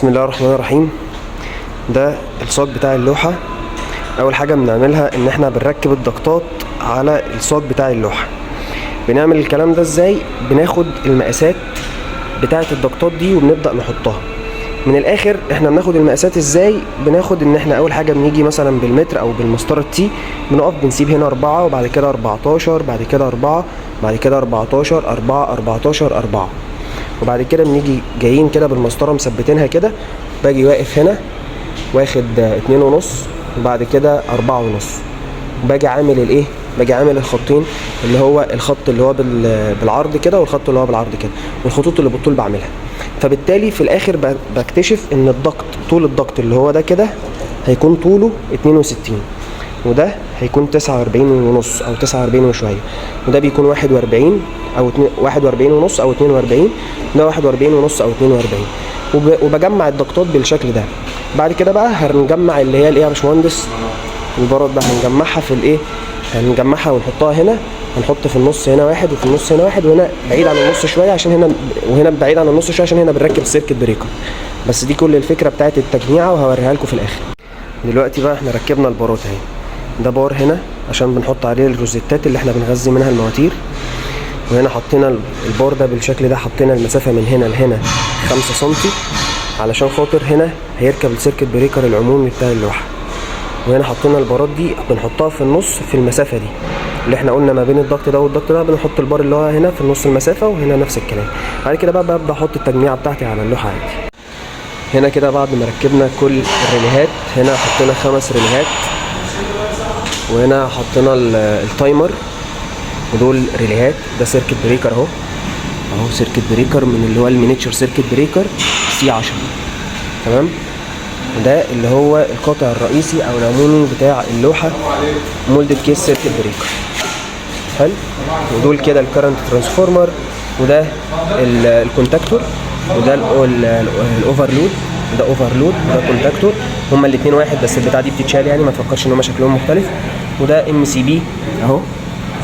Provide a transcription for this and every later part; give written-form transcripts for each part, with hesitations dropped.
بسم الله الرحمن الرحيم. ده الصاج بتاع اللوحة. اول حاجة بنعملها ان احنا بنركب الضغطات على الصاج بتاع اللوحة. بنعمل الكلام ده ازاي؟ بناخد المقاسات بتاعة الضغطات دي وبنبدأ نحطها. من الاخر احنا بناخد المقاسات ازاي؟ بناخد ان احنا اول حاجة بنيجي مثلا بالمتر او بالمسطرة تي، بنقف بنسيب هنا 4 وبعد كده 14 بعد كده 4 بعد كده 14 4 14 4، وبعد كده بنيجي جايين كده بالمسطره مثبتينها كده. باجي واقف هنا واخد 2.5 وبعد كده 4.5، باجي عامل الايه؟ باجي عامل الخطين، اللي هو الخط اللي هو بالعرض كده والخط اللي هو بالعرض كده، والخطوط اللي بالطول بعملها. فبالتالي في الاخر بكتشف ان الضغط، طول الضغط اللي هو ده كده هيكون طوله 62، وده هيكون 49.5 او 49 وشويه، وده بيكون 41 او 41.5 او 42، ده 41.5 او 42. وبجمع الضغطات بالشكل ده. بعد كده بقى هنجمع اللي هي الايه يا باشمهندس؟ البارات بقى هنجمعها في الايه؟ هنجمعها ونحطها هنا. هنحط في النص هنا واحد وفي النص هنا واحد، وهنا بعيد عن النص شويه عشان هنا، وهنا بعيد عن النص شويه عشان هنا بنركب سيركت بريكر. بس دي كل الفكره بتاعت التجميعه وهوريها لكم في الاخر. دلوقتي بقى احنا ركبنا البارات اهي. ده بار هنا عشان بنحط عليه الروزيتات اللي احنا بنغذي منها المواتير، وهنا حطينا البار ده بالشكل ده، حطينا المسافه من هنا لهنا 5 سم علشان خاطر هنا هيركب السيركت بريكر العمومي بتاع اللوحه. وهنا حطينا البارات دي بنحطها في النص في المسافه دي اللي احنا قلنا ما بين الضغط ده والضغط ده، بنحط البار اللي هو هنا في النص المسافه، وهنا نفس الكلام. بعد كده بقى ببدا احط التجميعه بتاعتي على اللوحه عادي. هنا كده بعد ما ركبنا كل الريليهات، هنا حطينا 5 ريليهات، وهنا حطينا التايمر، ودول ريليهات. ده سيركت بريكر اهو سيركت بريكر من اللي هو المينيتشر سيركت بريكر C10، تمام. ده اللي هو القاطع الرئيسي او العمومي بتاع اللوحه، مولدد كيس سيركت بريكر. حلو. ودول كده الكرنت ترانسفورمر، وده الكونتاكتور، وده الاوفرلود، ده اوفرلود وده كونتاكتور. هما الاثنين واحد بس البتاعه دي بتتشال، يعني ما تفكرش ان هما شكلهم مختلف. وده MCB اهو،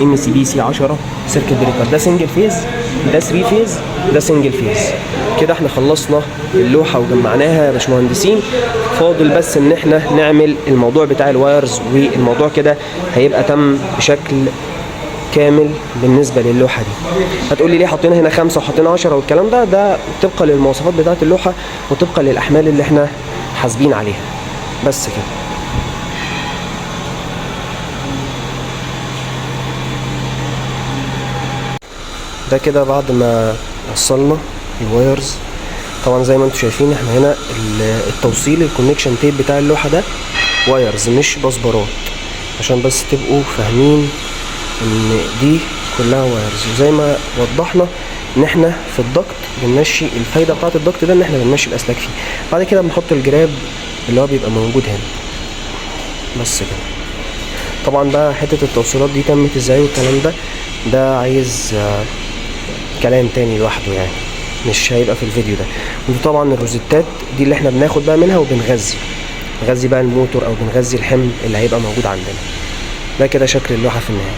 MCB C10 سيركت بريكر. ده سنجل فيز، ده 3 فيز، ده سنجل فيز. كده احنا خلصنا اللوحه وجمعناها يا باشمهندسين. فاضل بس ان احنا نعمل الموضوع بتاع الوايرز، والموضوع كده هيبقى تم بشكل كامل بالنسبه للوحه دي. هتقولي ليه حطينا هنا 5 وحطينا 10 والكلام ده؟ ده طبقا للمواصفات بتاعه اللوحه وطبقا للاحمال اللي احنا حاسبين عليها. بس كده. ده كده بعد ما وصلنا الوايرز. طبعا زي ما انتم شايفين احنا هنا التوصيل الكونكشن تيب بتاع اللوحه ده وايرز مش بسبارات، عشان بس تبقوا فاهمين ان دي كلها وايرز. وزي ما وضحنا ان احنا في الضغط بنمشي، الفايده بتاعه الضغط ده ان احنا بنمشي الاسلاك فيه. بعد كده بنحط الجراب اللي هو بيبقى موجود هنا. بس كده. طبعا بقى حته التوصيلات دي تمت ازاي والكلام ده عايز كلام تاني لوحده، يعني مش هيبقى في الفيديو ده. ودي طبعا الروزيتات دي اللي احنا بناخد بقى منها وبنغذي بقى الموتور او بنغذي الحمل اللي هيبقى موجود عندنا. ده كده شكل اللوحه في النهايه.